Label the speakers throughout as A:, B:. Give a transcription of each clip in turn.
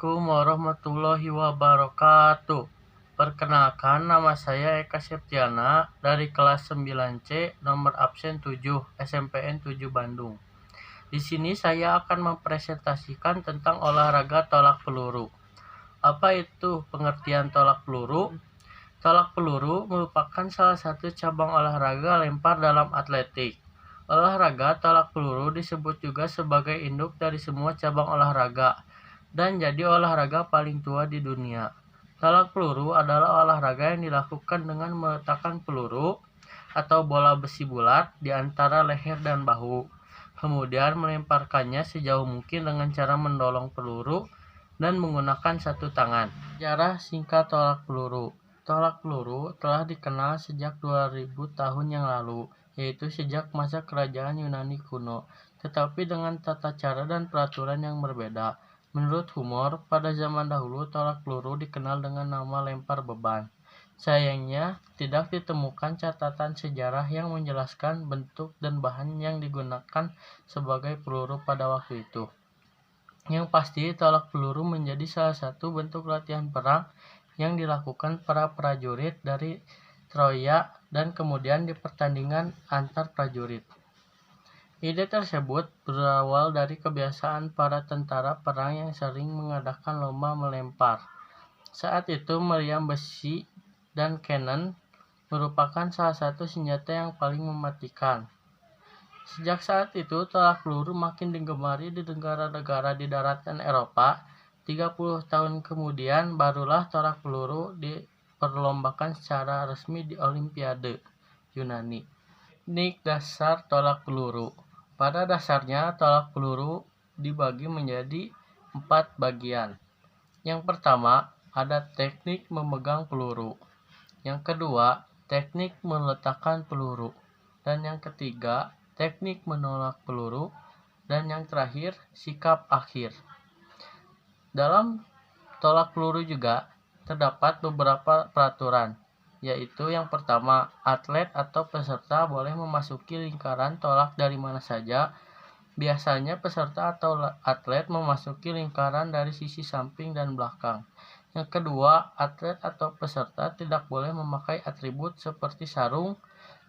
A: Assalamualaikum warahmatullahi wabarakatuh. Perkenalkan, nama saya Eka Septiana dari kelas 9C nomor absen 7 SMPN 7 Bandung. Di sini saya akan mempresentasikan tentang olahraga tolak peluru. Apa itu pengertian tolak peluru? Tolak peluru merupakan salah satu cabang olahraga lempar dalam atletik. Olahraga tolak peluru disebut juga sebagai induk dari semua cabang olahraga dan jadi olahraga paling tua di dunia. Tolak peluru adalah olahraga yang dilakukan dengan meletakkan peluru atau bola besi bulat di antara leher dan bahu, kemudian melemparkannya sejauh mungkin dengan cara mendolong peluru dan menggunakan satu tangan. Sejarah singkat tolak peluru. Tolak peluru telah dikenal sejak 2000 tahun yang lalu, yaitu sejak masa kerajaan Yunani kuno, tetapi dengan tata cara dan peraturan yang berbeda. Menurut Humor, pada zaman dahulu tolak peluru dikenal dengan nama lempar beban. Sayangnya, tidak ditemukan catatan sejarah yang menjelaskan bentuk dan bahan yang digunakan sebagai peluru pada waktu itu. Yang pasti, tolak peluru menjadi salah satu bentuk latihan perang yang dilakukan para prajurit dari Troya dan kemudian di pertandingan antar prajurit. Ide tersebut berawal dari kebiasaan para tentara perang yang sering mengadakan lomba melempar. Saat itu meriam besi dan cannon merupakan salah satu senjata yang paling mematikan. Sejak saat itu, tolak peluru makin digemari di negara-negara di daratan Eropa. 30 tahun kemudian, barulah tolak peluru diperlombakan secara resmi di Olimpiade Yunani. Teknik dasar tolak peluru. Pada dasarnya, tolak peluru dibagi menjadi 4 bagian. Yang pertama, ada teknik memegang peluru. Yang kedua, teknik meletakkan peluru. Dan yang ketiga, teknik menolak peluru. Dan yang terakhir, sikap akhir. Dalam tolak peluru juga terdapat beberapa peraturan, yaitu yang pertama, atlet atau peserta boleh memasuki lingkaran tolak dari mana saja. Biasanya peserta atau atlet memasuki lingkaran dari sisi samping dan belakang. Yang kedua, atlet atau peserta tidak boleh memakai atribut seperti sarung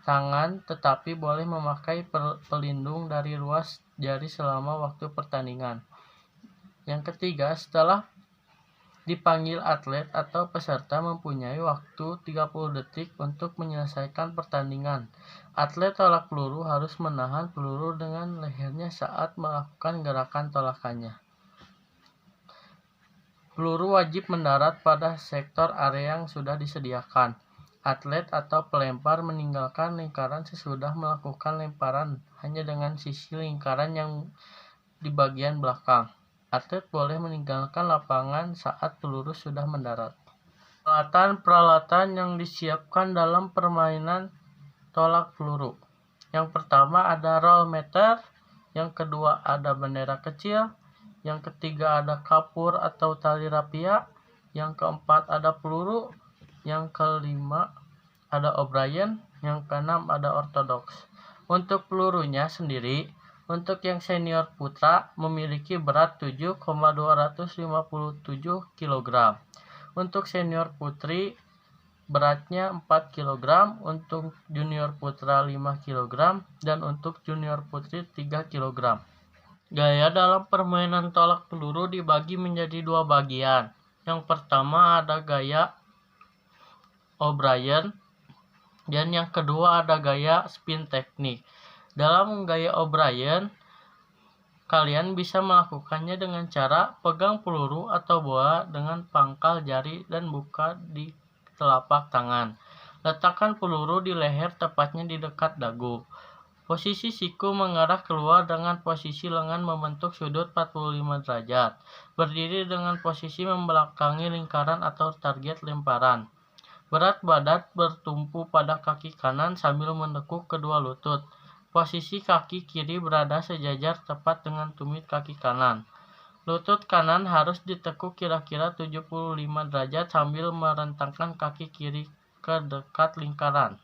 A: tangan, tetapi boleh memakai pelindung dari ruas jari selama waktu pertandingan. Yang ketiga, setelah dipanggil, atlet atau peserta mempunyai waktu 30 detik untuk menyelesaikan pertandingan. Atlet tolak peluru harus menahan peluru dengan lehernya saat melakukan gerakan tolakannya. Peluru wajib mendarat pada sektor area yang sudah disediakan. Atlet atau pelempar meninggalkan lingkaran sesudah melakukan lemparan hanya dengan sisi lingkaran yang di bagian belakang. Atlet boleh meninggalkan lapangan saat peluru sudah mendarat. Peralatan-peralatan yang disiapkan dalam permainan tolak peluru. Yang pertama ada roll meter, yang kedua ada bendera kecil, yang ketiga ada kapur atau tali rapia, yang keempat ada peluru, yang kelima ada O'Brien, yang keenam ada ortodoks. Untuk pelurunya sendiri, untuk yang senior putra memiliki berat 7,257 kg. Untuk senior putri beratnya 4 kg, untuk junior putra 5 kg, dan untuk junior putri 3 kg. Gaya dalam permainan tolak peluru dibagi menjadi 2 bagian. Yang pertama ada gaya O'Brien, dan yang kedua ada gaya spin teknik. Dalam gaya O'Brien, kalian bisa melakukannya dengan cara pegang peluru atau bola dengan pangkal jari dan buka di telapak tangan. Letakkan peluru di leher, tepatnya di dekat dagu. Posisi siku mengarah keluar dengan posisi lengan membentuk sudut 45 derajat. Berdiri dengan posisi membelakangi lingkaran atau target lemparan. Berat badan bertumpu pada kaki kanan sambil menekuk kedua lutut. Posisi kaki kiri berada sejajar tepat dengan tumit kaki kanan. Lutut kanan harus ditekuk kira-kira 75 derajat sambil merentangkan kaki kiri ke dekat lingkaran.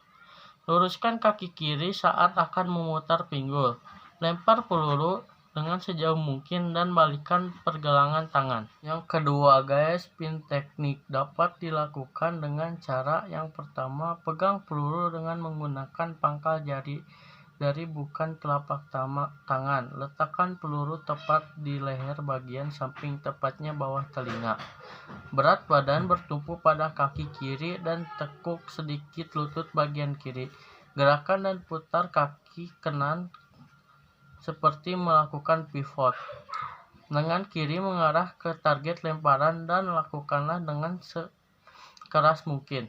A: Luruskan kaki kiri saat akan memutar pinggul. Lempar peluru dengan sejauh mungkin dan balikan pergelangan tangan. Yang kedua guys, pin teknik dapat dilakukan dengan cara yang pertama, pegang peluru dengan menggunakan pangkal jari bukan telapak tangan. Letakkan peluru tepat di leher bagian samping, tepatnya bawah telinga. Berat badan bertumpu pada kaki kiri dan tekuk sedikit lutut bagian kiri. Gerakan dan putar kaki kanan seperti melakukan pivot. Lengan kiri mengarah ke target lemparan dan lakukanlah dengan sekeras mungkin.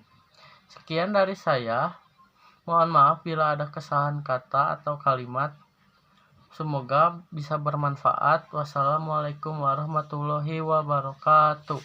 A: Sekian dari saya. Mohon maaf bila ada kesalahan kata atau kalimat. Semoga bisa bermanfaat. Wassalamualaikum warahmatullahi wabarakatuh.